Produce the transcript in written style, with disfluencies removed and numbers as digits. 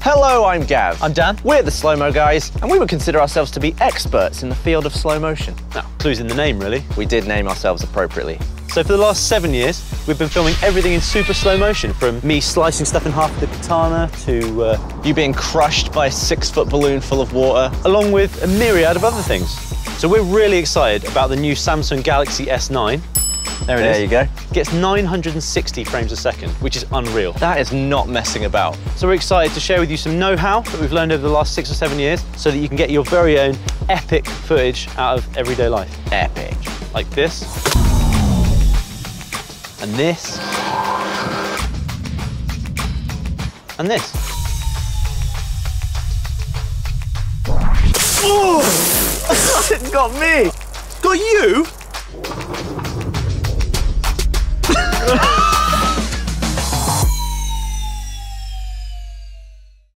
Hello, I'm Gav. I'm Dan. We're the Slow-Mo Guys, and we would consider ourselves to be experts in the field of slow motion. Now, clues in the name, really. We did name ourselves appropriately. So for the last 7 years, we've been filming everything in super slow motion, from me slicing stuff in half with the katana to You being crushed by a 6-foot balloon full of water. along with a myriad of other things. So we're really excited about the new Samsung Galaxy S9. There it is. There you go. Gets 960 frames a second, which is unreal. That is not messing about. So we're excited to share with you some know-how that we've learned over the last 6 or 7 years so that you can get your very own epic footage out of everyday life. Epic. Like this. And this. And this. Oh! It got me! Got you?